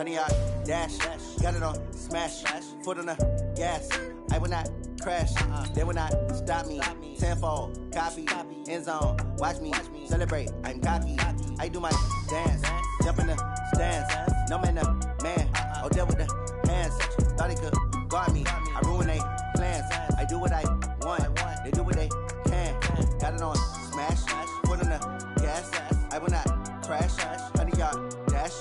100-yard dash. Got it on smash. Foot on the gas. I will not crash. They will not stop me. Tenfold, copy, end zone. Watch me celebrate. I'm cocky. I do my dance. Jump in the stands. No man, man. Oh, deal with the hands. Thought he could guard me. I ruin they plans. I do what I want. They do what they can. Got it on smash. Foot on the gas. I will not crash. 100-yard dash.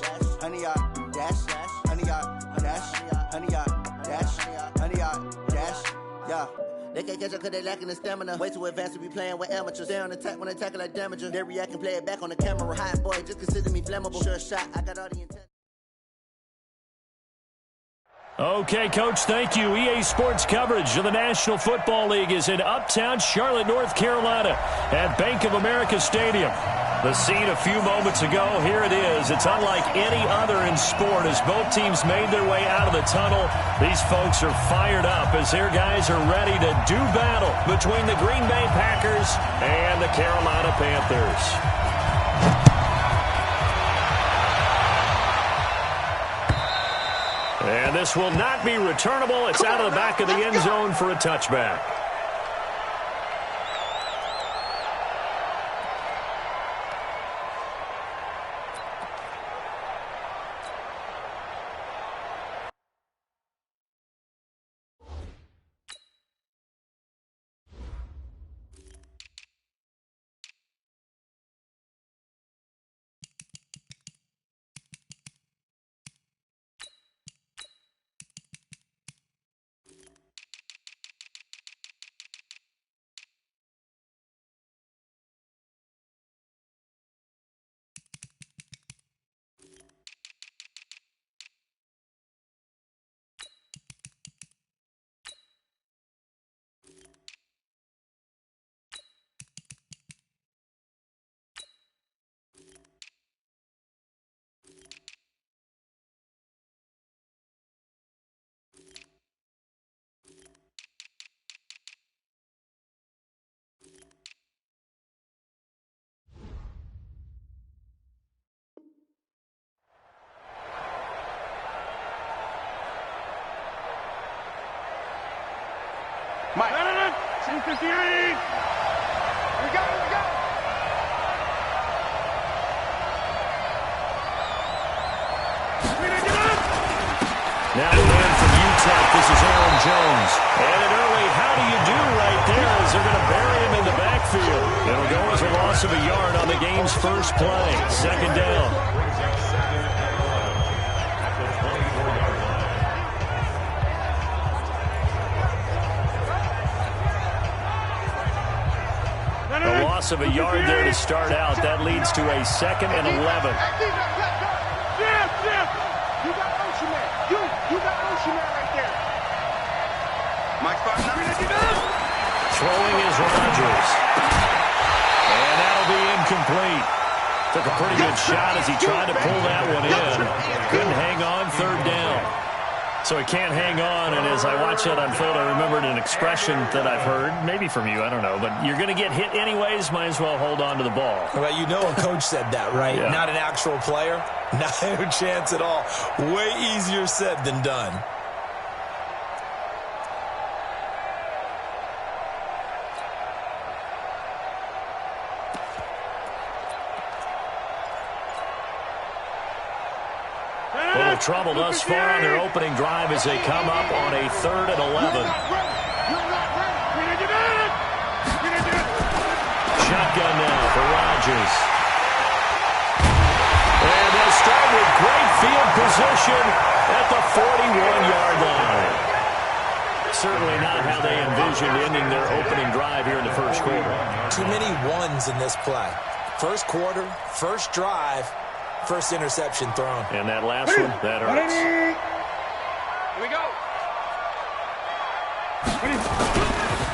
100-yard dash. 100-yard dash. 100-yard dash. 100-yard dash. Yeah. They can't catch up cause they lacking the stamina. Way too advanced to be playing with amateurs. They on attack when they tackle like damager. They react and play it back on the camera. Hot boy, just consider me flammable. Sure shot, I got all the intent. Okay, Coach, thank you. EA Sports coverage of the National Football League is in uptown Charlotte, North Carolina at Bank of America Stadium. The scene a few moments ago, here it is. It's unlike any other in sport as both teams made their way out of the tunnel. These folks are fired up as their guys are ready to do battle between the Green Bay Packers and the Carolina Panthers. And this will not be returnable. It's out of the back of the end zone for a touchback. Mike. 258. Here we go. Now in from UTEP, this is Aaron Jones. And an early how do you do right there as they're going to bury him in the backfield. It'll go as a loss of a yard on the game's first play. Second down. A loss of a yard there to start out. That leads to a 2nd and 11. You got Ocean Man. You got Ocean Man right there. Mike Throwing is Rodgers. And that'll be incomplete. Took a pretty good shot as he tried to pull that one in. Couldn't hang on, 3rd down. So he can't hang on, and as I watch that unfold, I remembered an expression that I've heard, maybe from you, I don't know, but you're going to get hit anyways, might as well hold on to the ball. Well, you know a coach said that, right? Yeah. Not an actual player. Not a chance at all. Way easier said than done. Trouble thus far on their opening drive as they come up on a 3rd and 11. Shotgun now for Rodgers. And they start with great field position at the 41-yard line. Certainly not how they envisioned ending their opening drive here in the first quarter. Too many ones in this play. First quarter, first drive. First interception thrown. And that last one, that hurts. Here we go.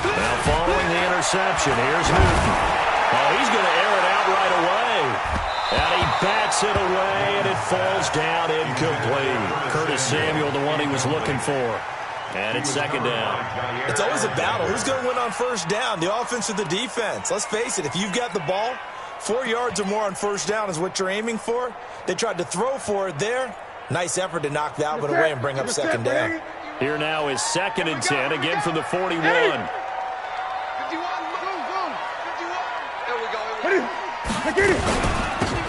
Now following the interception, here's Newton. Oh, he's going to air it out right away. And he bats it away, and it falls down incomplete. Curtis Samuel, the one he was looking for. And it's 2nd down. It's always a battle. Who's going to win on first down, the offense or the defense? Let's face it, if you've got the ball, 4 yards or more on first down is what you're aiming for. They tried to throw for it there. Nice effort to knock that one away and bring up second down. Here now is 2nd and 10, again from the 41.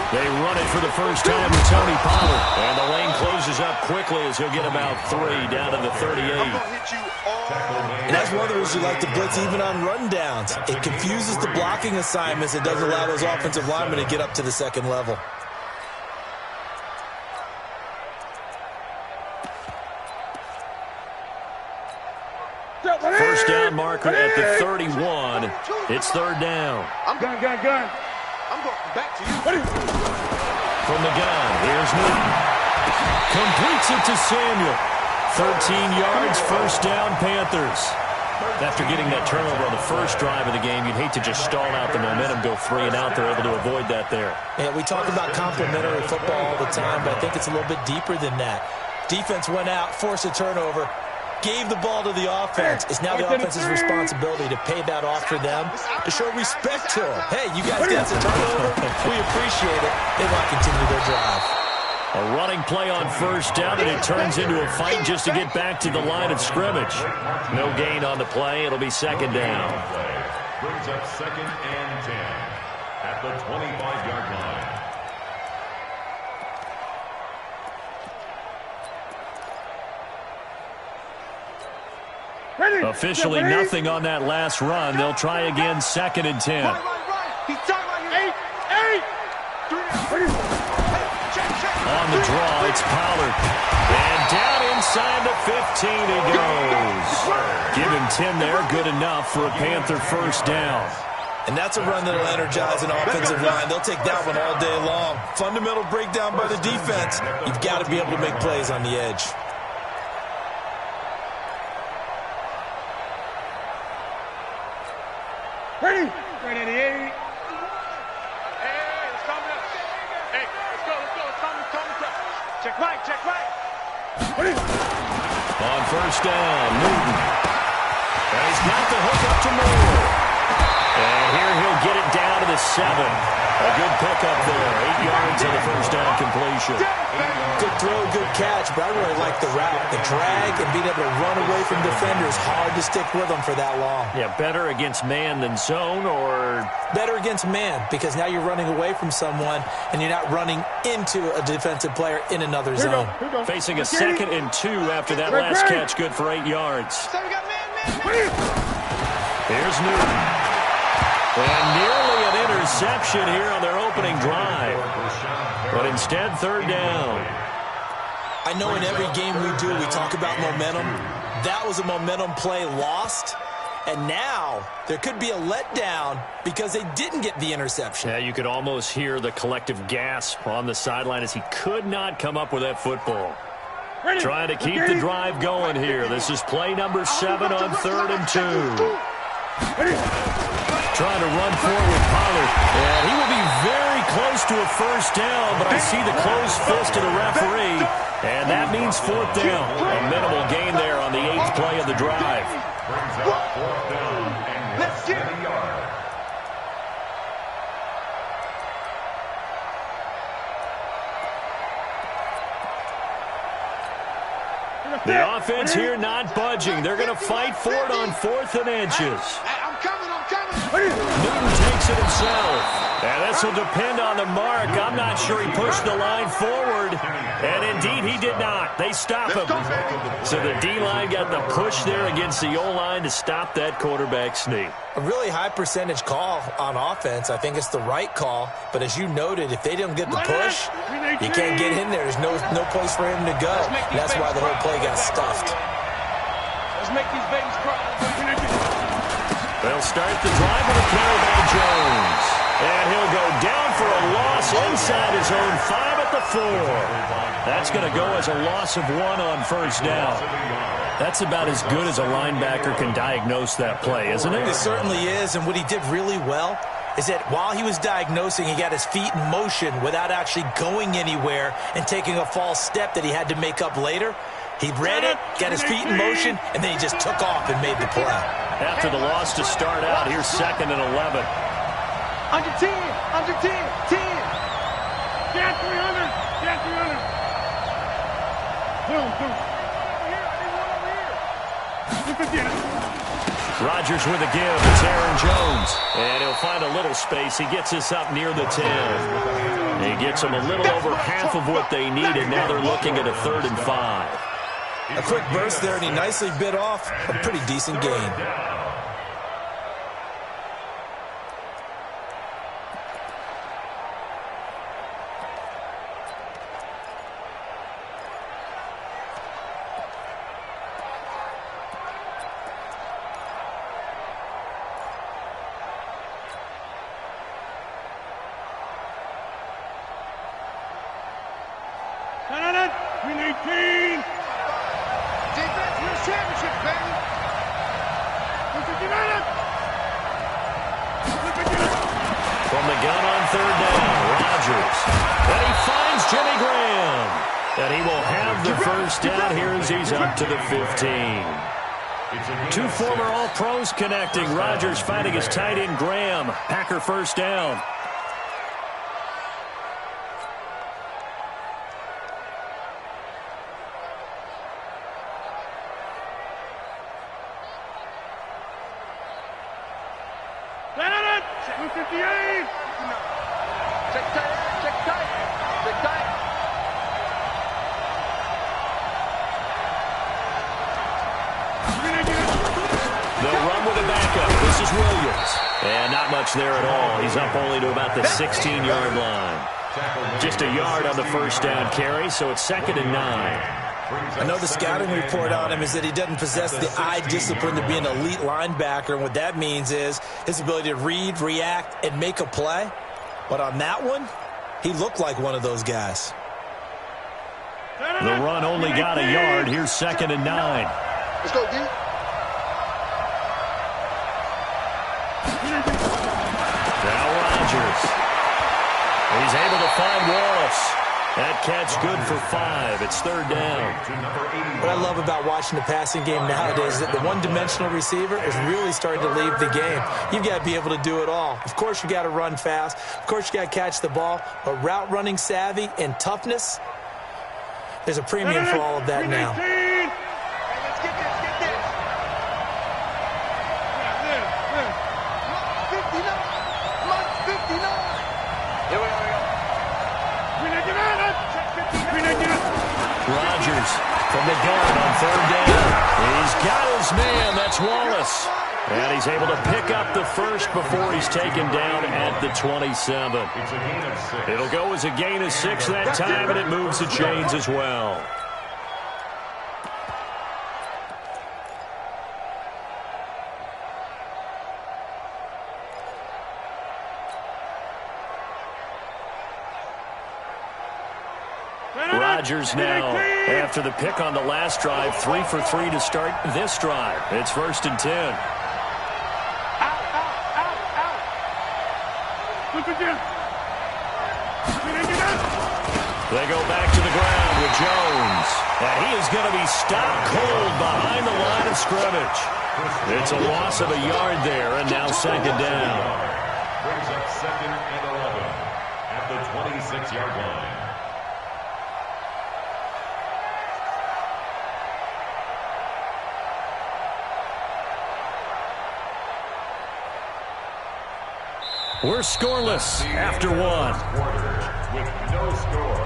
They run it for the first time with Tony Pollard. And the lane closes up quickly as he'll get about 3 down to the 38. And that's one of the reasons you like to blitz even on rundowns. It confuses the blocking assignments. It doesn't allow those offensive linemen to get up to the second level. First down marker at the 31. It's 3rd down. I'm going back to you. From the gun, here's Newton. Completes it to Samuel. 13 yards, first down, Panthers. After getting that turnover on the first drive of the game, you'd hate to just stall out the momentum, go 3 and out. They're able to avoid that there. Yeah, we talk about complementary football all the time, but I think it's a little bit deeper than that. Defense went out, forced a turnover, gave the ball to the offense. It's now the offense's responsibility to pay that off for them, to show respect to them. Hey, you guys got some turnover. We appreciate it. They want to continue their drive. A running play on first down, and it turns into a fight just to get back to the line of scrimmage. No gain on the play. It'll be 2nd down. Brings up 2nd and 10 at the 25-yard line. Officially nothing on that last run. They'll try again, 2nd and 10. On the draw, it's Pollard. And down inside the 15 he goes. Give him 10 there, good enough for a Panther first down. And that's a run that'll energize an offensive line. They'll take that one all day long. Fundamental breakdown by the defense. You've got to be able to make plays on the edge. Ready at the 8. Hey, let's calm down. Hey, let's go. Let's calm down. Check right. On first down, Newton. And he's got the hook up to Moore. And here he'll get it down to the 7. A good pickup there. 8 yards on the first down completion. Good throw, good catch, but I really like the route. The drag and being able to run away from defenders. Hard to stick with them for that long. Yeah, better against man than zone, or? Better against man, because now you're running away from someone and you're not running into a defensive player in another zone. Facing a 2nd and 2 after that last catch, good for 8 yards. Here's Newton. And nearly an interception here on their opening drive. But instead, 3rd down. I know in every game we do, we talk about momentum. That was a momentum play lost. And now there could be a letdown because they didn't get the interception. Yeah, you could almost hear the collective gasp on the sideline as he could not come up with that football. Trying to keep the drive going here. This is play number 7 on 3rd and 2. Trying to run forward with Pollard. And he will be very close to a first down, but I see the closed fist of the referee. And that means 4th down. A minimal gain there on the 8th play of the drive. Brings up 4th down and less than a yard. The offense here not budging. They're going to fight for it on 4th and inches. I'm coming. Newton takes it himself. And this will depend on the mark. I'm not sure he pushed the line forward. And indeed, he did not. They stop him. So the D-line got the push there against the O-line to stop that quarterback sneak. A really high percentage call on offense. I think it's the right call. But as you noted, if they don't get the push, you can't get in there. There's no place for him to go. And that's why the whole play got stuffed. Let's make these babies cry. They'll start the drive with a carry by Jones. And he'll go down for a loss inside his own 5 at the 4. That's going to go as a loss of 1 on first down. That's about as good as a linebacker can diagnose that play, isn't it? It certainly is, and what he did really well is that while he was diagnosing, he got his feet in motion without actually going anywhere and taking a false step that he had to make up later. He read it, got his feet in motion, and then he just took off and made the play. After the loss to start out, here's 2nd and 11. Under 10. Get 300. Rodgers with a give. It's Aaron Jones. And he'll find a little space. He gets us up near the 10. He gets them a little over half of what they needed. Now they're looking at a 3rd and 5. A quick burst there, and he nicely bit off a pretty decent gain. From the gun on 3rd down, Rodgers. And he finds Jimmy Graham. And he will have the first down here as he's up to the 15. 2 former All-Pros connecting. Rodgers finding his tight end Graham. Packer first down. And not much there at all. He's up only to about the 16-yard line. Just a yard on the first down carry, so it's 2nd and 9. I know the scouting report on him is that he doesn't possess the eye discipline to be an elite linebacker, and what that means is his ability to read, react, and make a play. But on that one, he looked like one of those guys. The run only got a yard. Here's 2nd and 9. Let's go, D. Now Rodgers. He's able to find Wallace. That catch good for 5. It's 3rd down. What I love about watching the passing game nowadays is that the one-dimensional receiver is really starting to leave the game. You've got to be able to do it all. Of course, you got to run fast. Of course, you got to catch the ball. But route running savvy and toughness, there's a premium for all of that now. Rodgers from the gun on 3rd down. He's got his man. That's Wallace. And he's able to pick up the first before he's taken down at the 27. It'll go as a gain of 6 that time, and it moves the chains as well. Rodgers now, after the pick on the last drive, 3 for 3 to start this drive. It's 1st and 10. They go back to the ground with Jones. And he is going to be stopped cold behind the line of scrimmage. It's a loss of a yard there, and now 2nd down. Brings up 2nd and 11 at the 26-yard line. We're scoreless after 1. Quarter with no score.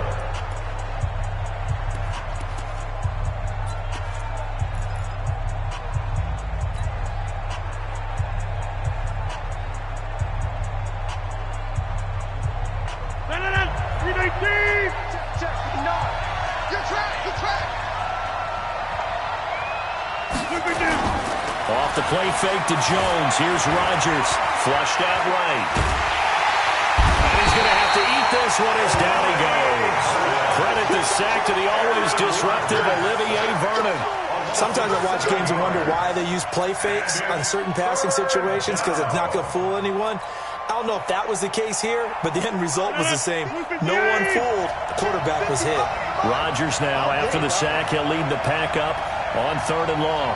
Off the play fake to Jones. Here's Rodgers. Flushed out right. And he's going to have to eat this one as down he goes. Credit the sack to the always disruptive Olivier Vernon. Sometimes I watch games and wonder why they use play fakes on certain passing situations because it's not going to fool anyone. I don't know if that was the case here, but the end result was the same. No one fooled. The quarterback was hit. Rodgers now, after the sack, he'll lead the pack up on 3rd and long.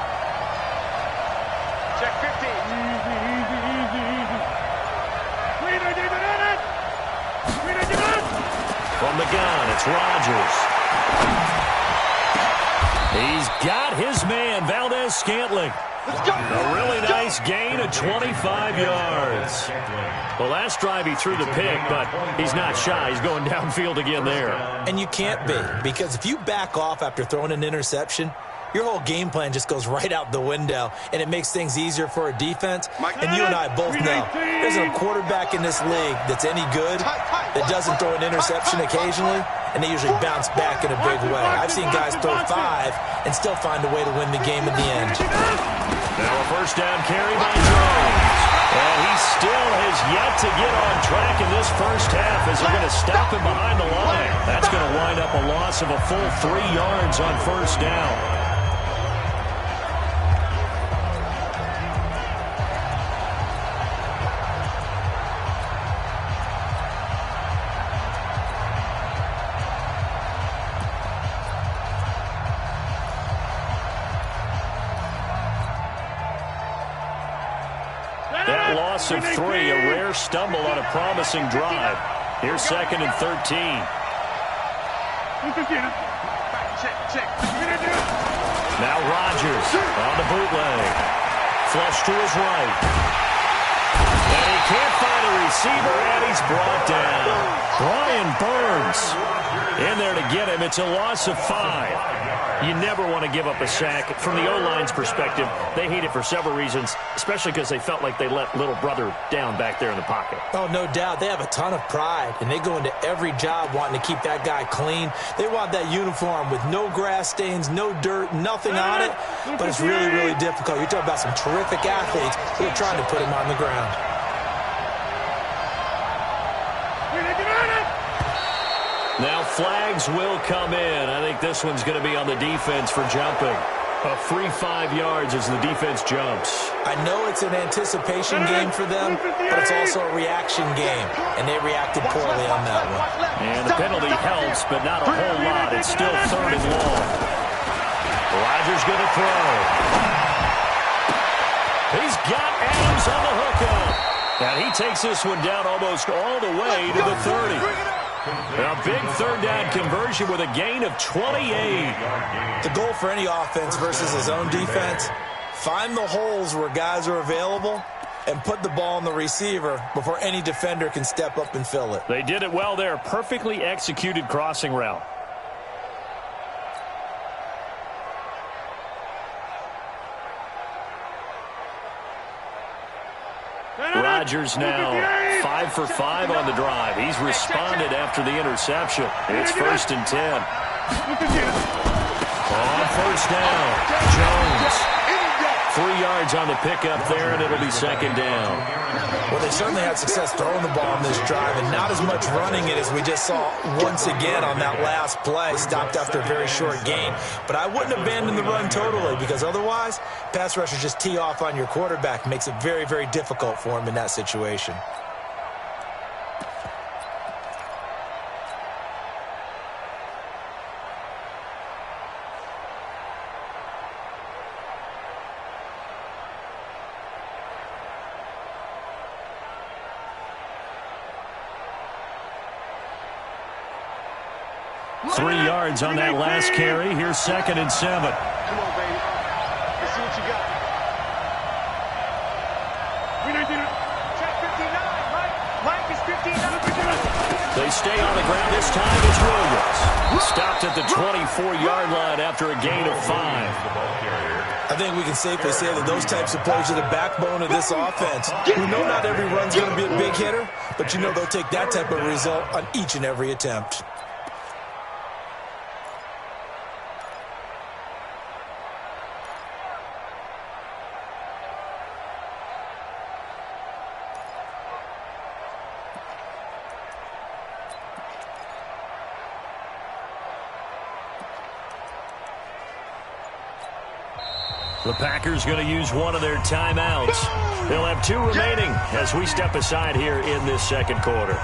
Check 15. From the gun, it's Rodgers. He's got his man, Valdez-Scantling. A really nice gain of 25 yards. Well, last drive he threw the pick, but he's not shy. He's going downfield again there. And you can't be, because if you back off after throwing an interception, your whole game plan just goes right out the window, and it makes things easier for a defense. And you and I both know there's a quarterback in this league that's any good that doesn't throw an interception occasionally, and they usually bounce back in a big way. I've seen guys throw 5 and still find a way to win the game in the end. Now a first down carry by Jones. And he still has yet to get on track in this first half as they're going to stop him behind the line. That's going to wind up a loss of a full 3 yards on first down. That loss of 3, a rare stumble on a promising drive. Here's 2nd and 13. Now Rodgers on the bootleg. Flush to his right. And he can't find a receiver, and he's brought down. Brian Burns in there to get him. It's a loss of 5. You never want to give up a sack. From the O-line's perspective, they hate it for several reasons, especially because they felt like they let little brother down back there in the pocket. Oh, no doubt. They have a ton of pride, and they go into every job wanting to keep that guy clean. They want that uniform with no grass stains, no dirt, nothing on it, but it's really, really difficult. You're talking about some terrific athletes who are trying to put him on the ground. Now flags will come in. I think this one's going to be on the defense for jumping. A free 5 yards as the defense jumps. I know it's an anticipation game for them, but it's also a reaction game, and they reacted poorly on that one. And the penalty helps, but not a whole lot. It's still 3rd and long. Rodgers going to throw. He's got Adams on the hookup. And he takes this one down almost all the way to the 30. A big 3rd down conversion with a gain of 28. The goal for any offense versus his own defense, find the holes where guys are available and put the ball on the receiver before any defender can step up and fill it. They did it well there. Perfectly executed crossing route. Rodgers now 5 for 5 on the drive. He's responded after the interception. It's 1st and 10. On first down, Jones. 3 yards on the pickup there, and it'll be 2nd down. Well, they certainly had success throwing the ball on this drive, and not as much running it as we just saw once again on that last play. Stopped after a very short gain. But I wouldn't abandon the run totally, because otherwise, pass rushers just tee off on your quarterback. Makes it very, very difficult for him in that situation. On that last carry. Here's 2nd and 7. Come on, baby. Let's see what you got. Check 59. Mike is 59. They stay on the ground. This time it's Williams. Stopped at the 24-yard line after a gain of 5. I think we can safely say that those types of plays are the backbone of this offense. We know not every run's going to be a big hitter, but you know they'll take that type of result on each and every attempt. The Packers going to use one of their timeouts. They'll have 2 remaining as we step aside here in this 2nd quarter.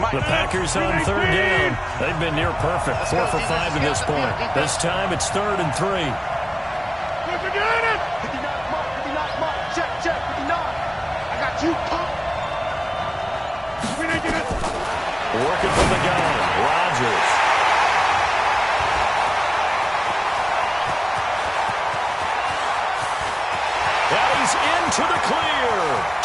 The Packers on third down. They've been near perfect. 4 for 5 to this point. This time it's 3rd and 3. 59 mark, 59 mark. Check, 59. I got you, pump. Working from the gun. Rodgers. And he's into the clear.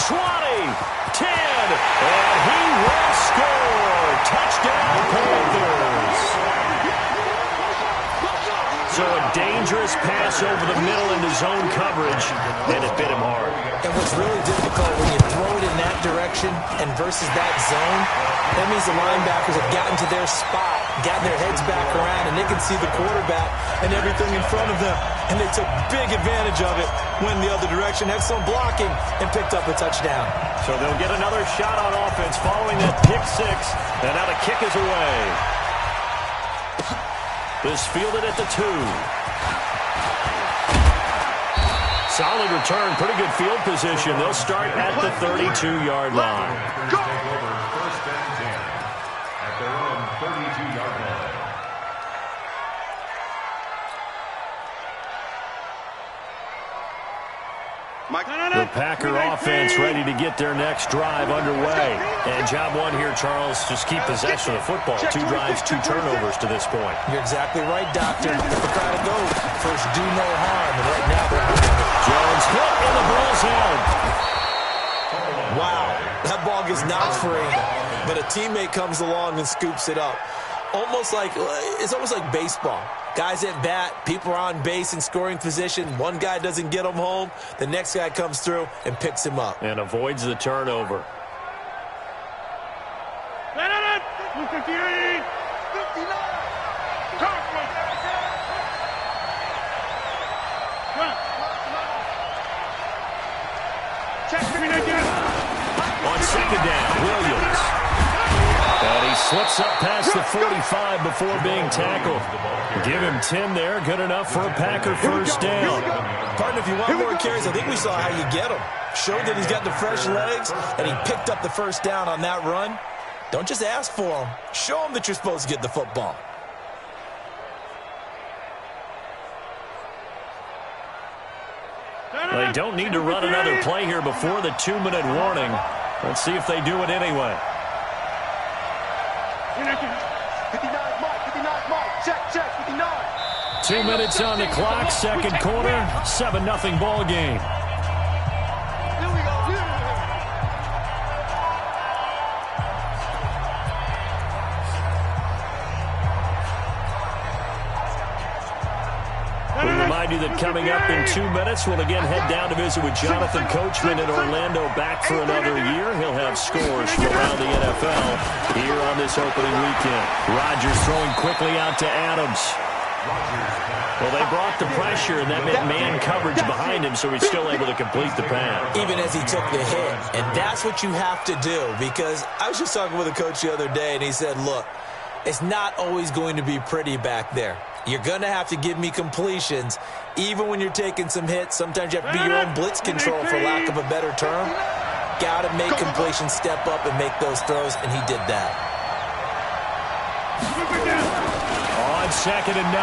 20, 10, and he will score. Touchdown, Panthers. So a dangerous pass over the middle into zone coverage, and it bit him hard. And what's really difficult when you throw it in that direction and versus that zone, that means the linebackers have gotten to their spot, gotten their heads back around, and they can see the quarterback and everything in front of them. And they took big advantage of it, went the other direction, had some blocking, and picked up a touchdown. So they'll get another shot on offense following that pick six, and now the kick is away. This fielded at the 2. Solid return, pretty good field position. They'll start at the 32-yard line. Go! First and 10 at their own 32-yard line. The Packer offense ready to get their next drive underway. And job one here, Charles, just keep possession of the football. 2 drives, 2 turnovers to this point. You're exactly right, Doctor. If the crowd goes, first do no harm. And right now they're moving it. Jones hit, and the ball's out. Wow, that ball gets knocked free, but a teammate comes along and scoops it up. It's almost like baseball. Guys at bat, people are on base in scoring position. One guy doesn't get him home. The next guy comes through and picks him up. And avoids the turnover. 58, 59. On second down, Williams. And he slips up past the 45 before being tackled. Give him 10 there. Good enough for a Packer first down. Partner, if you want more carries, I think we saw how you get him. Showed that he's got the fresh legs, and he picked up the first down on that run. Don't just ask for him. Show him that you're supposed to get the football. They don't need to run another play here before the 2-minute warning. Let's see if they do it anyway. 59 mark, check, 59. 2 minutes on the clock, second quarter, 7-0 ball game. Here we go. We remind you that coming up in 2 minutes, we'll again head down to visit with Jonathan Coachman in Orlando, back for another year. He'll have scores from around the NFL here on this opening weekend. Rodgers throwing quickly out to Adams. Well, they brought the pressure, and that meant man coverage behind him, so he's still able to complete the pass. Even as he took the hit. And that's what you have to do, because I was just talking with a coach the other day, and he said, look, it's not always going to be pretty back there. You're going to have to give me completions, even when you're taking some hits. Sometimes you have to be your own blitz control, for lack of a better term. Got to make completions step up and make those throws, and he did that. On second and 9,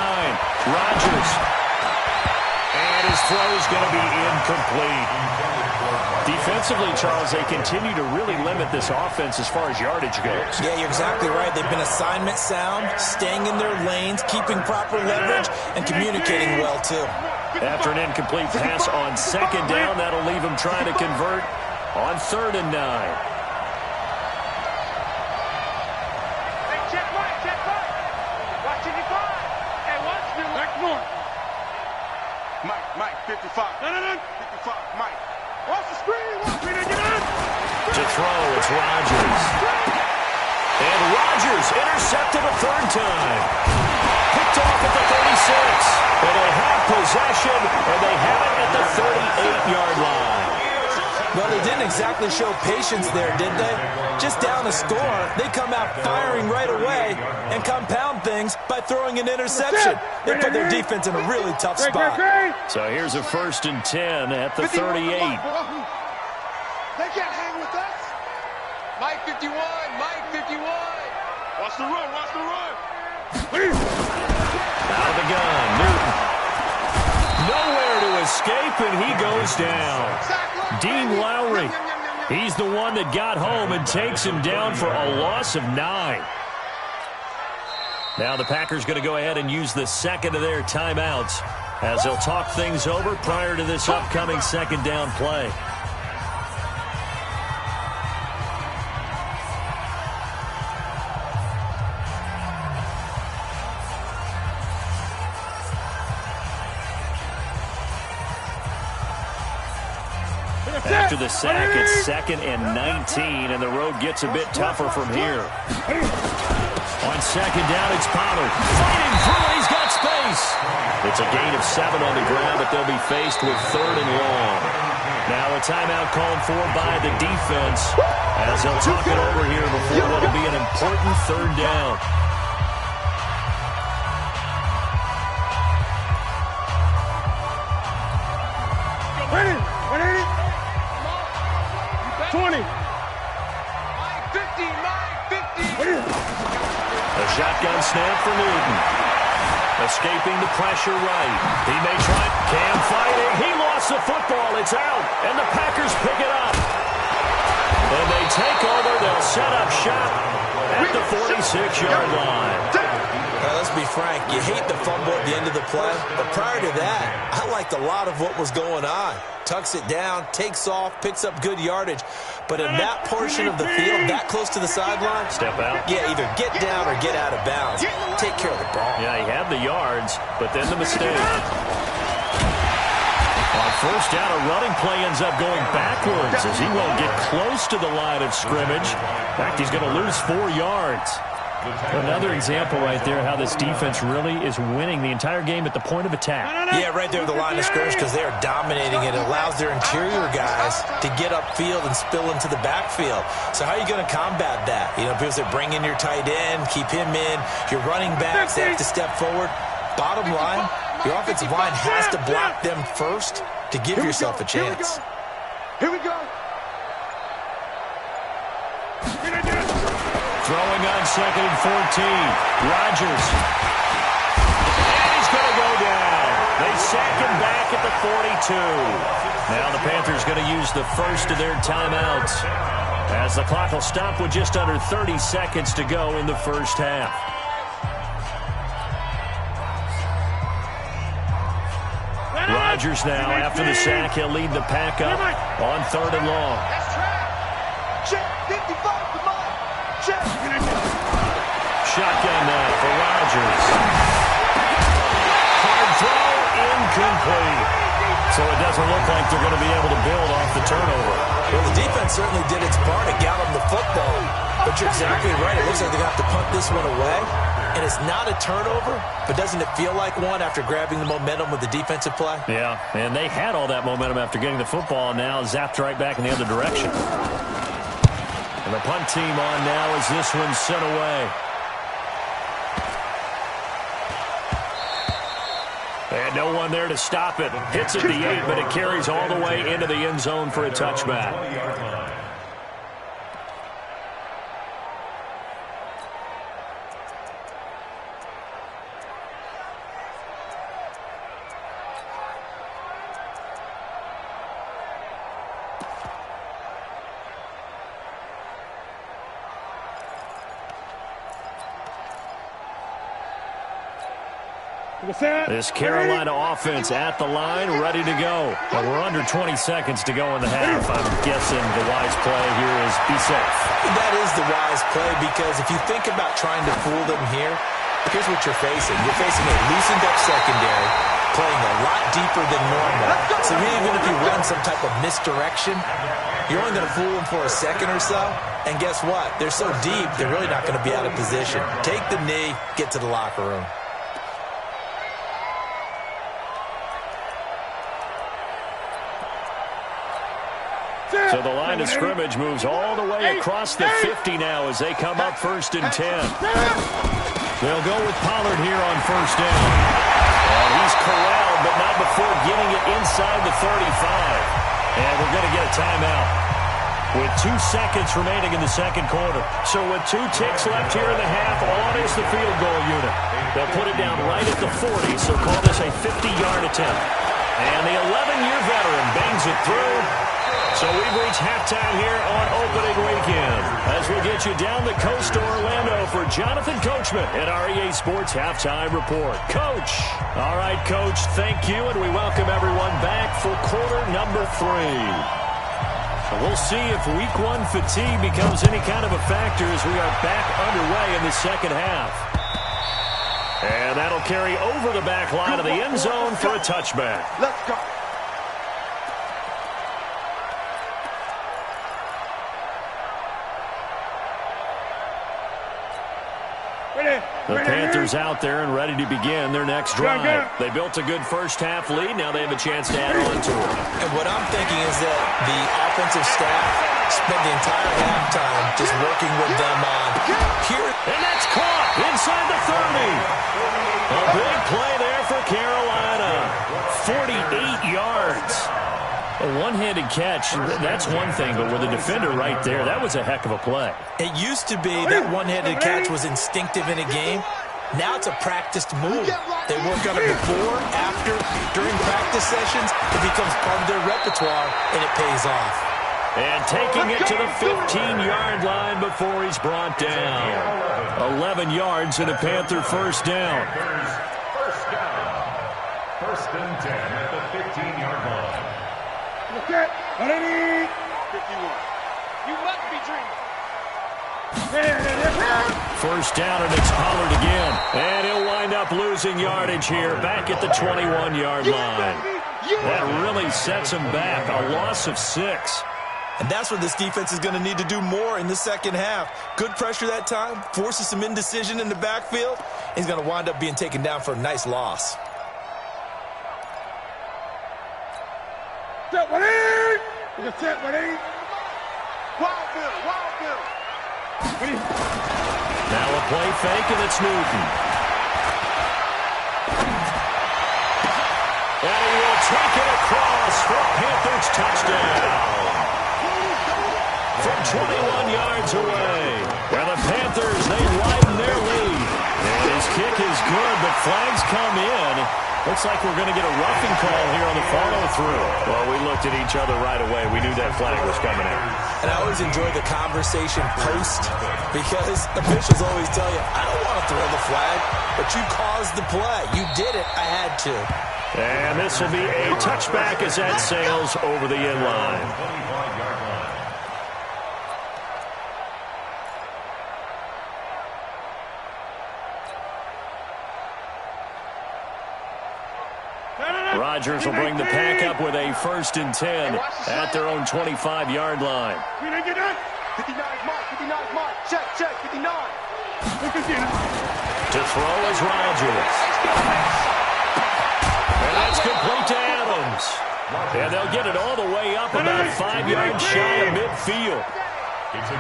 Rodgers. And his throw is going to be incomplete. Defensively, Charles, they continue to really limit this offense as far as yardage goes. Yeah, you're exactly right. They've been assignment sound, staying in their lanes, keeping proper leverage, and communicating well, too. After an incomplete pass on second down, that'll leave him trying to convert on 3rd and 9. Mike, 55. 55, Mike. Off the screen. To throw, it's Rodgers. And Rodgers intercepted a 3rd time. Picked off at the 36. And they have possession, and they have it at the 38-yard line. Well, they didn't exactly show patience there, did they? Just down a score, they come out firing right away and compound things by throwing an interception. They put their defense in a really tough spot. So here's a 1st and 10 at the 38. They can't hang with us. Mike 51, Mike 51. Watch the run, watch the run. Out of the gun, Newton. Nowhere to escape, and he goes down. Dean Lowry, he's the one that got home and takes him down for a loss of 9. Now the Packers going to go ahead and use the second of their timeouts as they'll talk things over prior to this upcoming second down play. After the sack, it's 2nd and 19, and the road gets a bit tougher from here. On second down, it's Pollard. Fighting through, he's got space. It's a gain of 7 on the ground, but they'll be faced with 3rd and long. Now a timeout called for by the defense as they'll talk it over here before what'll be an important 3rd down. Ready? 20. 50. A shotgun snap for Newton. Escaping the pressure right. He may try. Cam fighting. He lost the football. It's out. And the Packers pick it up. And they take over. They'll set up shop at the 46-yard line. Now, let's be frank. You hate the fumble at the end of the play. But prior to that, I liked a lot of what was going on. Tucks it down, takes off, picks up good yardage. But in that portion of the field, that close to the sideline, step out. Yeah, either get down or get out of bounds. Take care of the ball. Yeah, he had the yards, but then the mistake. On first down, a running play ends up going backwards as he won't get close to the line of scrimmage. In fact, he's going to lose 4 yards. Another example right there how this defense really is winning the entire game at the point of attack. Yeah, right there at the line of scrimmage because they are dominating it. It allows their interior guys to get upfield and spill into the backfield. So how are you going to combat that? You know, people say bring in your tight end, keep him in. Your running backs, they have to step forward. Bottom line, your offensive line has to block them first to give yourself a chance. Here we go. Throwing on 2nd and 14. Rodgers. And he's going to go down. They sack him back at the 42. Now the Panthers going to use the first of their timeouts as the clock will stop with just under 30 seconds to go in the first half. Rodgers now, after the sack, he'll lead the pack up on 3rd and long. Check 55. Shotgun now for Rodgers. Hard throw, incomplete. So it doesn't look like they're going to be able to build off the turnover. Well, the defense certainly did its part to get them the football. But you're exactly right. It looks like they're going to have to punt this one away. And it's not a turnover, but doesn't it feel like one after grabbing the momentum with the defensive play? Yeah, and they had all that momentum after getting the football, and now zapped right back in the other direction. And the punt team on now as this one's sent away. And no one there to stop it. Hits at the 8, but it carries all the way into the end zone for a touchback. This Carolina offense at the line, ready to go. Well, we're under 20 seconds to go in the half. I'm guessing the wise play here is be safe. That is the wise play because if you think about trying to fool them here, here's what you're facing. You're facing a loosened up secondary, playing a lot deeper than normal. So even if you run some type of misdirection, you're only going to fool them for a second or so. And guess what? They're so deep, they're really not going to be out of position. Take the knee, get to the locker room. So the line of scrimmage moves all the way across the 50 now as they come up 1st and 10. They'll go with Pollard here on 1st down. And he's corralled, but not before getting it inside the 35. And we're going to get a timeout. with 2 seconds remaining in the second quarter. So with 2 ticks left here in the half, on is the field goal unit. They'll put it down right at the 40, so call this a 50-yard attempt. And the 11-year veteran bangs it through. So we've reached halftime here on opening weekend as we get you down the coast to Orlando for Jonathan Coachman at our EA Sports Halftime Report. Coach. All right, Coach, thank you, and we welcome everyone back for quarter number 3. So we'll see if week 1 fatigue becomes any kind of a factor as we are back underway in the second half. And that'll carry over the back line of the end zone for a touchback. Let's go. The Panthers out there and ready to begin their next drive. They built a good first-half lead. Now they have a chance to add on to it. And what I'm thinking is that the offensive staff spent the entire halftime just working with them on here. And that's caught inside the 30. A big play there for Carolina. 48 yards. A one-handed catch, that's one thing, but with a defender right there, that was a heck of a play. It used to be that one-handed catch was instinctive in a game. Now it's a practiced move. They work on it before, after, during practice sessions. It becomes part of their repertoire, and it pays off. And taking it to the 15-yard line before he's brought down. 11 yards and a Panther first down. First and 10 at the 15-yard line. 51. You must be dreaming. First down, and it's Pollard again. And he'll wind up losing yardage here back at the 21-yard line. That really sets him back, a loss of 6. And that's what this defense is going to need to do more in the second half. Good pressure that time, forces some indecision in the backfield. He's going to wind up being taken down for a nice loss. Set one in. Set one in. Wild Bill. Now a play fake, and it's Newton. And he will take it across for a Panthers touchdown. From 21 yards away. Well, the Panthers, they widen their lead. And his kick is good, but flags come in. Looks like we're going to get a roughing call here on the follow-through. Well, we looked at each other right away. We knew that flag was coming in. And I always enjoy the conversation post because officials always tell you, I don't want to throw the flag, but you caused the play. You did it. I had to. And this will be a touchback as that sails over the end line. Rodgers will bring the pack up with a 1st and 10 at their own 25-yard line. 59 mark. Check. 59. To throw is Rodgers. And that's complete to Adams. And they'll get it all the way up about 5 yards shy of midfield.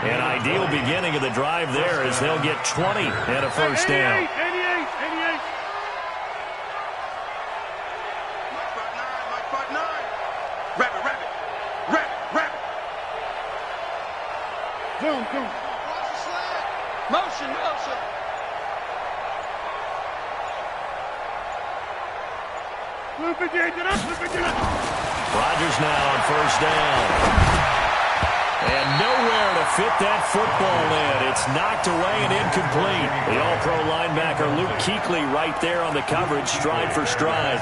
An ideal beginning of the drive there as they'll get 20 and a first down. 88. Zoom. Motion. Rodgers now on first down. And nowhere to fit that football in. It's knocked away and incomplete. The All-Pro linebacker Luke Kuechly right there on the coverage, stride for stride.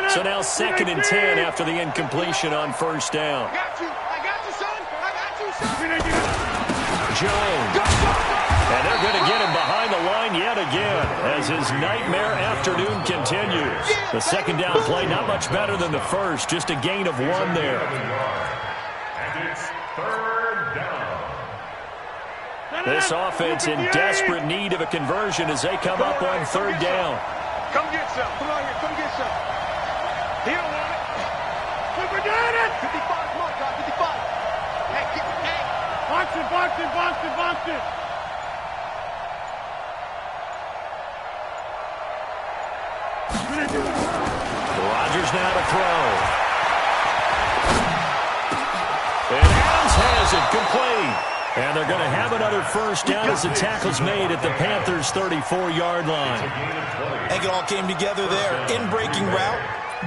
So now 2nd and 10 after the incompletion on first down. I got you, son. Jones. And they're going to get him behind the line yet again as his nightmare afternoon continues. The second down play not much better than the first, just a gain of 1 there. And it's 3rd down. This offense in desperate need of a conversion as they come up on 3rd down. Come get some. Come on here. Come get some. He don't want it. got it! 55, come on, God, 55. Hey, hey. Box it, box it, box it, box it. Rodgers now to throw. And Adams has it complete. And they're going to have another first down as the tackle's made at the Panthers' 34-yard line. I think it all came together there. In-breaking route,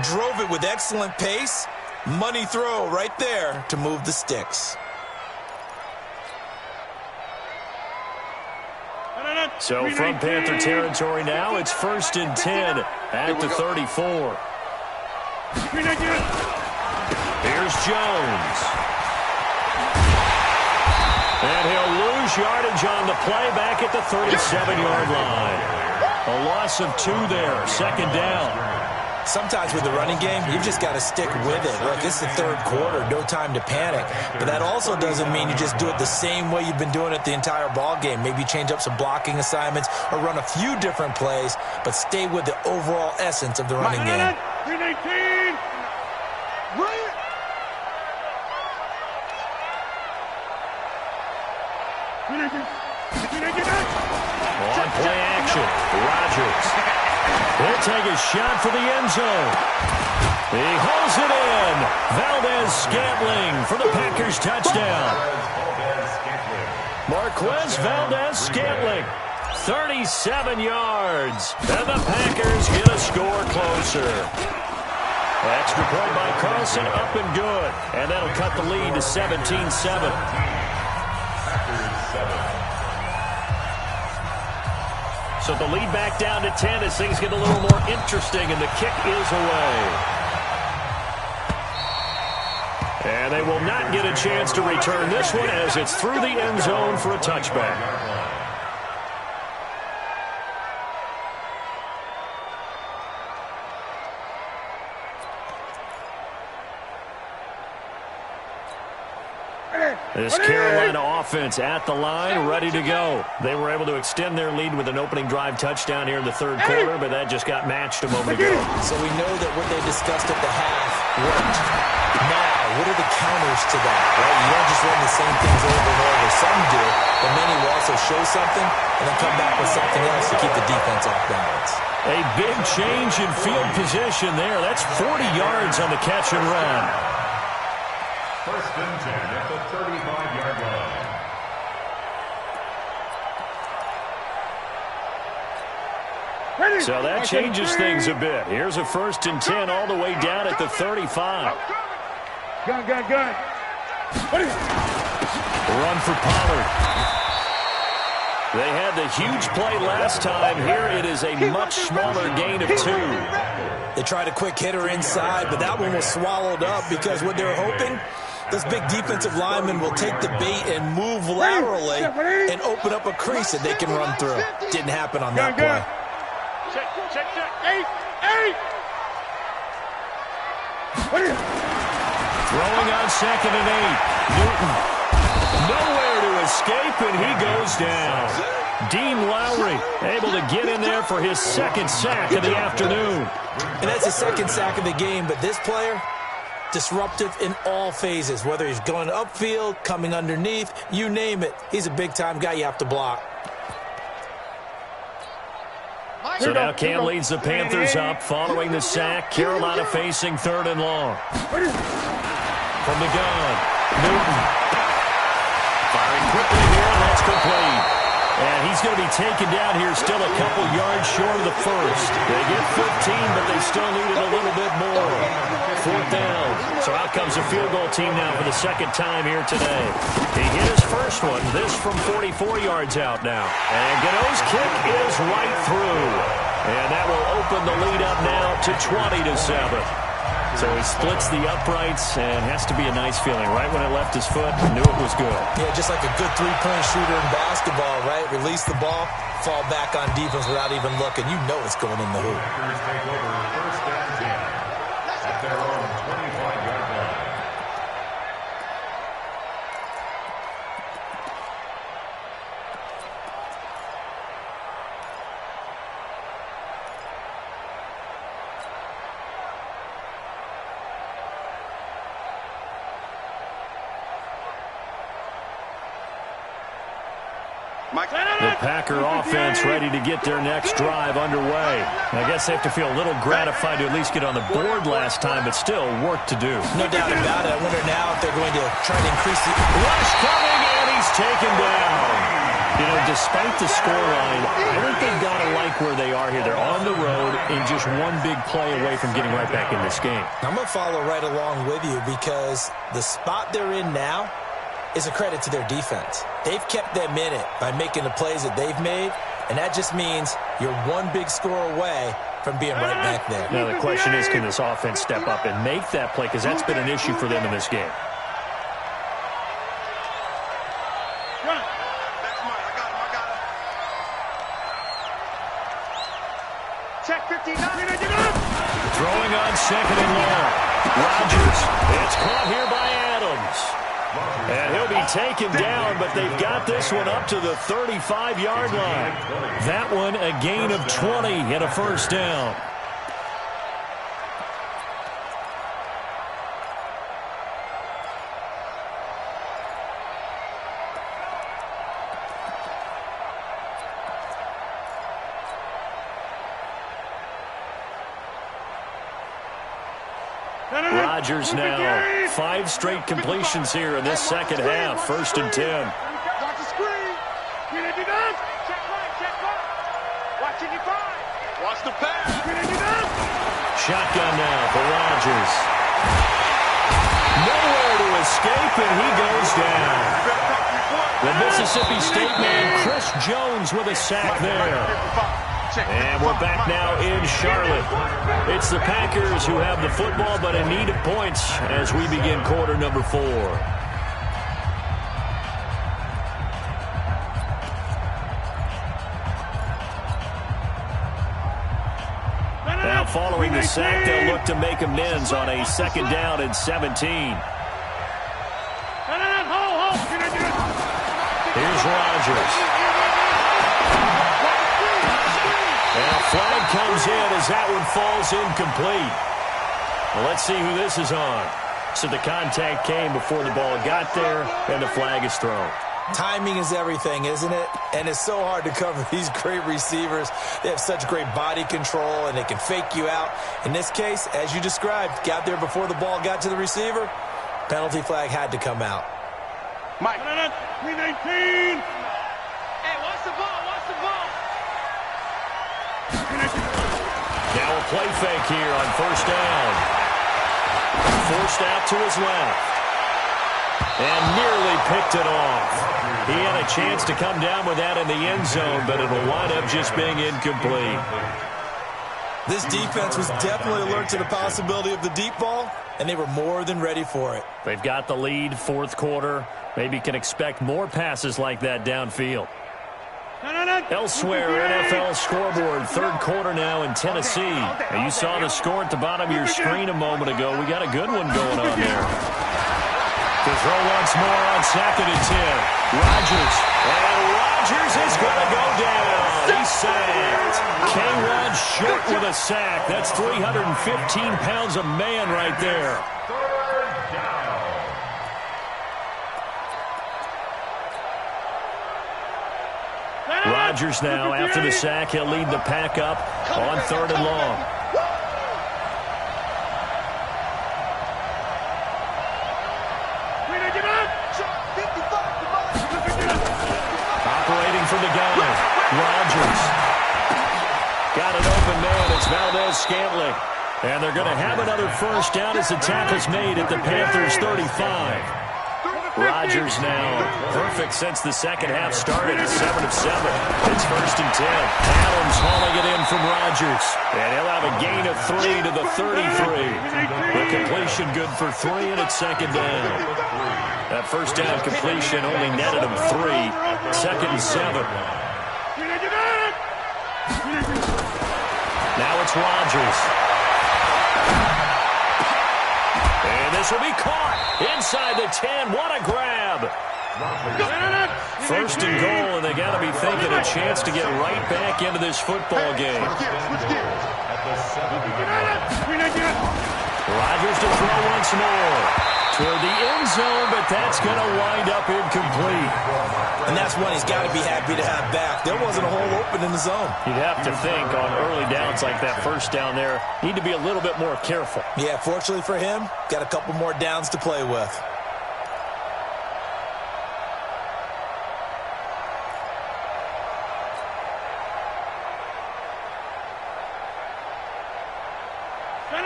drove it with excellent pace. Money throw right there to move the sticks. So from Panther territory now, it's 1st and 10 at the 34. Here's Jones. And he'll lose yardage on the play back at the 37-yard line. A loss of 2 there, 2nd down. Sometimes with the running game, you've just got to stick with it. Look, it's the 3rd quarter, no time to panic. But that also doesn't mean you just do it the same way you've been doing it the entire ball game. Maybe change up some blocking assignments or run a few different plays, but stay with the overall essence of the running game. 319! On play action, Rodgers. He'll take a shot for the end zone. He holds it in. Valdez-Scantling for the Packers touchdown. Marquez Valdez-Scantling, 37 yards. And the Packers get a score closer. Extra point by Carlson, up and good. And that'll cut the lead to 17-7. So the lead back down to 10 as things get a little more interesting, and the kick is away. And they will not get a chance to return this one as it's through the end zone for a touchback. This Carolina offense at the line, ready to go. They were able to extend their lead with an opening drive touchdown here in the 3rd quarter, but that just got matched a moment ago. So we know that what they discussed at the half worked. Now, what are the counters to that, right? You don't just run the same things over and over. Some do, but many will also show something and then come back with something else to keep the defense off balance. A big change in field position there. That's 40 yards on the catch and run. 1st and 10 at the 35-yard line. So that changes things a bit. Here's a 1st and 10 all the way down at the 35. Gun. Run for Pollard. They had the huge play last time. Here it is a much smaller gain of 2. They tried a quick hitter inside, but that one was swallowed up because what they're hoping, those big defensive linemen will take the bait and move laterally and open up a crease that they can run through. Didn't happen on that play. Check. 8. Throwing on 2nd and 8. Newton. Nowhere to escape, and he goes down. Dean Lowry able to get in there for his 2nd sack of the afternoon. And that's his 2nd sack of the game, but this player, disruptive in all phases, whether he's going upfield, coming underneath, you name it. He's a big-time guy you have to block. So now Cam leads the Panthers up following the sack. Carolina facing 3rd and long. From the gun, Newton. Firing quickly here, and that's complete. And he's going to be taken down here still a couple yards short of the 1st. They get 15, but they still needed a little bit more. 4th down. So out comes the field goal team now for the 2nd time here today. He hit his first one, this from 44 yards out now. And Gano's kick is right through. And that will open the lead up now to 20-7. So he splits the uprights and has to be a nice feeling. Right when it left his foot, knew it was good. Yeah, just like a good three-point shooter in basketball, right? Release the ball, fall back on defense without even looking. You know it's going in the hoop. Packers take over 1st and 10 at their own 25-yard line. The Packer offense ready to get their next drive underway. I guess they have to feel a little gratified to at least get on the board last time, but still work to do. No doubt about it. I wonder now if they're going to try to increase the... Rush coming, and he's taken down. You know, despite the scoreline, I think they've got to like where they are here. They're on the road and just one big play away from getting right back in this game. I'm going to follow right along with you because the spot they're in now is a credit to their defense. They've kept them in it by making the plays that they've made, and that just means you're one big score away from being right back there. Now, the question is, can this offense step up and make that play? Because that's been an issue for them in this game. Check 59. Throwing on second and long. Rodgers. It's caught here by Adams. And he'll be taken down, but they've got this one up to the 35-yard line. That one a gain of 20 and a first down. Rodgers now 5 straight completions here in this second half. 1st and 10. Watch the screen. Check right, check right. Watch 85. Watch the pass. Shotgun now for Rodgers. Nowhere to escape, and he goes down. The Mississippi State man, Chris Jones, with a sack there. And we're back now in Charlotte. It's the Packers who have the football, but in need of points as we begin quarter number 4. Now following the sack, they'll look to make amends on a 2nd down and 17. Here's Rodgers. And a flag comes in as that one falls incomplete. Well, let's see who this is on. So the contact came before the ball got there, and the flag is thrown. Timing is everything, isn't it? And it's so hard to cover these great receivers. They have such great body control, and they can fake you out. In this case, as you described, got there before the ball got to the receiver. Penalty flag had to come out. Mike. 319. Hey, watch the ball, watch the ball. Now a play fake here on 1st down. Forced out to his left. And nearly picked it off. He had a chance to come down with that in the end zone, but it'll wind up just being incomplete. This defense was definitely alert to the possibility of the deep ball, and they were more than ready for it. They've got the lead, 4th quarter. Maybe can expect more passes like that downfield. Elsewhere, NFL scoreboard, 3rd quarter now in Tennessee. Now, you saw the score at the bottom of your screen a moment ago. We got a good one going on there. To throw once more on 2nd and 10. Rodgers. And Rodgers is going to go down. He's sacked. K-Rod short with a sack. That's 315 pounds of man right there. Rodgers now, after the sack, he'll lead the pack up on 3rd and long. Operating from the gun, Rodgers. Got an open man, it's Valdez-Scantling. And they're going to have another first down as the tackle's made at the Panthers' 35. Rodgers now perfect since the second half started at 7 of 7. It's 1st and 10. Adams hauling it in from Rodgers. And he'll have a gain of 3 to the 33. The completion good for 3, and it's 2nd down. That first down completion only netted him 3. 2nd and 7. Now it's Rodgers. And this will be caught inside the 10. What a grab. 1st and goal, and they got to be thinking a chance to get right back into this football game. Rodgers to throw once more. Toward the end zone, but that's going to wind up incomplete. And that's one he's got to be happy to have back. There wasn't a hole open in the zone. You'd have to think on early downs like that first down there, need to be a little bit more careful. Yeah, fortunately for him, got a couple more downs to play with.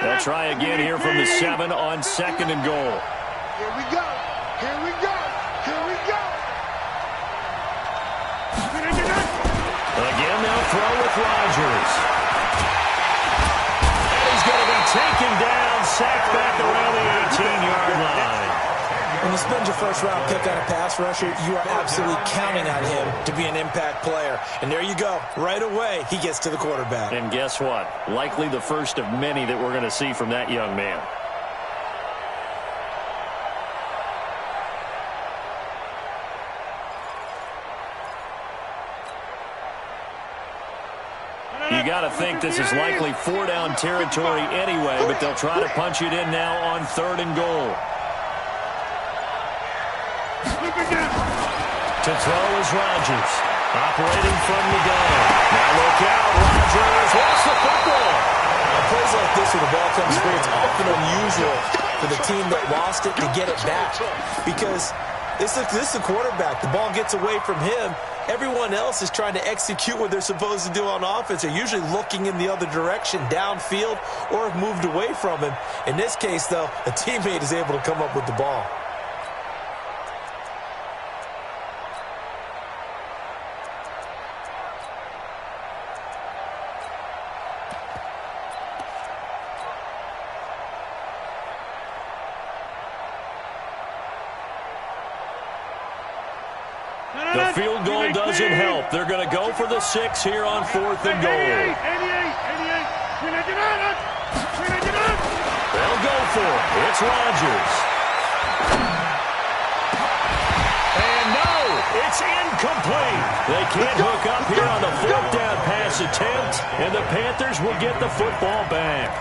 They'll try again here from the 7 on 2nd and goal. Here we go. Here we go. Here we go. Again, they'll throw with Rodgers. And he's going to be taken down, sacked back around the 18-yard line. When you spend your first-round pick on a pass rusher, you are absolutely counting on him to be an impact player. And there you go. Right away, he gets to the quarterback. And guess what? Likely the first of many that we're going to see from that young man. You got to think this is likely 4-down territory anyway, but they'll try to punch it in now on 3rd and goal. To throw is Rodgers, operating from the gun. Now look out, Rodgers lost the football. Plays like this where the ball comes free, it's often unusual for the team that lost it to get it back. Because this is a quarterback. The ball gets away from him. Everyone else is trying to execute what they're supposed to do on offense. They're usually looking in the other direction, downfield, or have moved away from him. In this case, though, a teammate is able to come up with the ball. The field goal doesn't help. They're going to go for the 6 here on 4th and goal. They'll go for it. It's Rodgers. And no, it's incomplete. They can't hook up here on the 4th down pass attempt, and the Panthers will get the football back.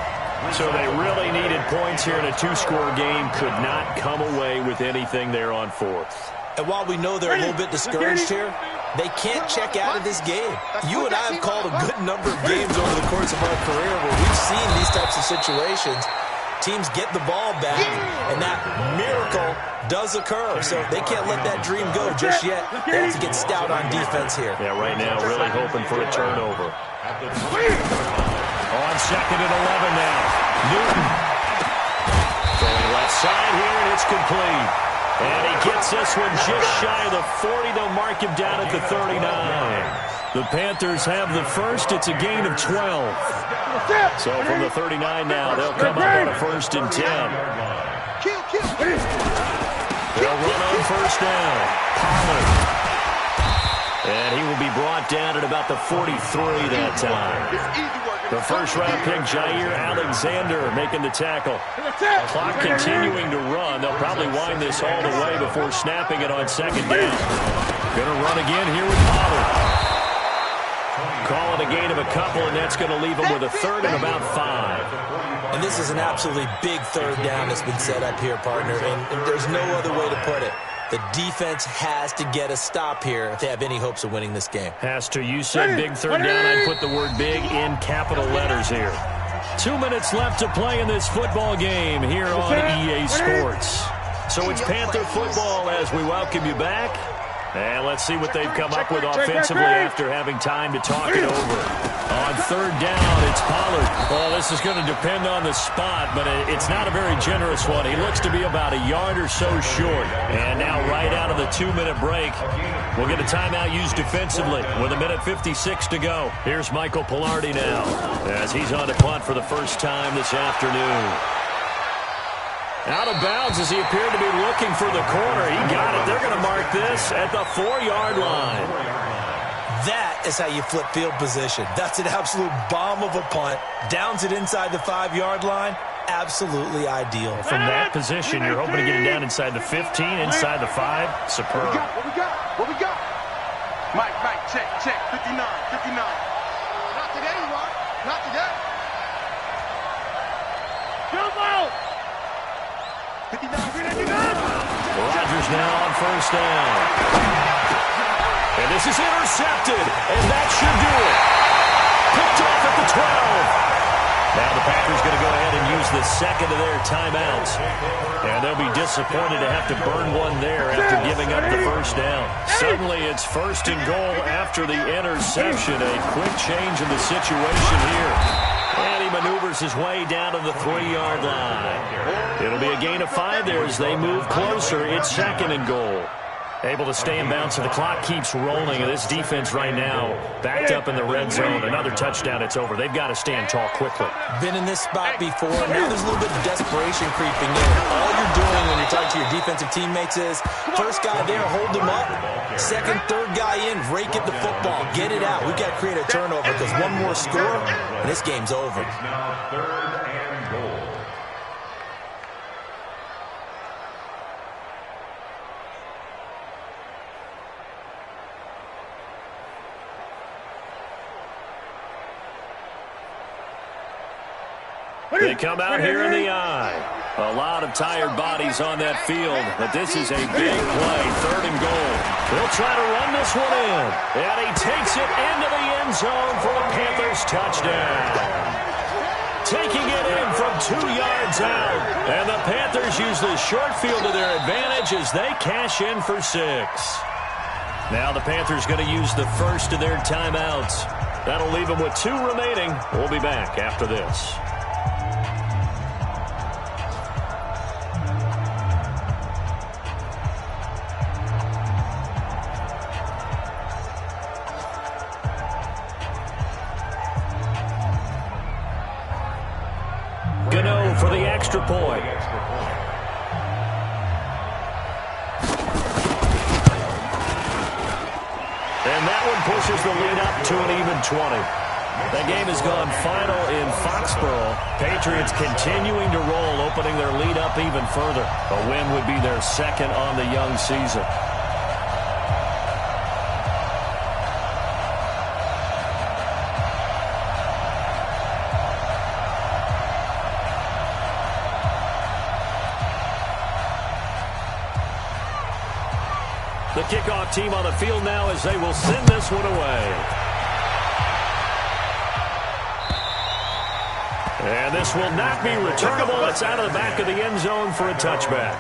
So they really needed points here in a 2-score game. Could not come away with anything there on 4th. And while we know they're a little bit discouraged here, they can't check out of this game. You and I have called a good number of games over the course of our career where we've seen these types of situations. Teams get the ball back, and that miracle does occur. So they can't let that dream go just yet. They have to get stout on defense here. Yeah, right now really hoping for a turnover. On 2nd and 11 now. Newton. Going left side here, and it's complete. And he gets this one just shy of the 40. They'll mark him down at the 39. The Panthers have the first. It's a gain of 12. So from the 39 now, they'll come up on a 1st and 10. They'll run on 1st down. Pollard. And he will be brought down at about the 43 that time. The first-round pick, Jair Alexander, making the tackle. Clock continuing to run. They'll probably wind this all the way before snapping it on 2nd down. Going to run again here with Pollard. Call it a gain of a couple, and that's going to leave them with a 3rd and about 5. And this is an absolutely big 3rd down that's been set up here, partner, and there's no other way to put it. The defense has to get a stop here if they have any hopes of winning this game. Has to. You said big 3rd down. I'd put the word big in capital letters here. 2 minutes left to play in this football game here on EA Sports. So it's Panther football as we welcome you back. And let's see what they've come up with offensively after having time to talk it over. On 3rd down, it's Pollard. Well, this is going to depend on the spot, but it's not a very generous one. He looks to be about a yard or so short. And now right out of the 2-minute break, we'll get a timeout used defensively with 1:56 to go. Here's Michael Pilardi now as he's on to punt for the first time this afternoon. Out of bounds as he appeared to be looking for the corner. He got it. They're going to mark this at the 4-yard line. That is how you flip field position. That's an absolute bomb of a punt. Downs it inside the 5-yard line. Absolutely ideal. From that position, you're hoping to get it down inside the 15, inside the 5. Superb. What we got? What we got? Mike, check. 59. Not today, Rock. Not today. Rodgers now on first down. And this is intercepted, and that should do it. Picked off at the 12. Now the Packers going to go ahead and use the second of their timeouts. And they'll be disappointed to have to burn one there after giving up the first down. Suddenly it's first and goal after the interception. A quick change in the situation here. And he maneuvers his way down to the 3-yard line. It'll be a gain of 5 there as they move closer. It's second and goal. Able to stay in bounds, so the clock keeps rolling. And this defense right now backed up in the red zone. Another touchdown, it's over. They've got to stand tall quickly. Been in this spot before. Now there's a little bit of desperation creeping in. All you're doing when you're talking to your defensive teammates is, first guy there, hold him up. Second, third guy in, rake at the football. Get it out. We've got to create a turnover because one more score, and this game's over. It's now 3rd and goal. They come out here in the eye. A lot of tired bodies on that field, but this is a big play, 3rd and goal. They'll try to run this one in, and he takes it into the end zone for a Panthers touchdown. Taking it in from 2 yards out, and the Panthers use the short field to their advantage as they cash in for 6. Now the Panthers going to use the first of their timeouts. That'll leave them with 2 remaining. We'll be back after this. Gano for the extra point. And that one pushes the lead up to an even 20. That game has gone final in Foxborough. Patriots continuing to roll, opening their lead up even further. A win would be their second on the young season. The kickoff team on the field now as they will send this one away. And this will not be returnable. It's out of the back of the end zone for a touchback.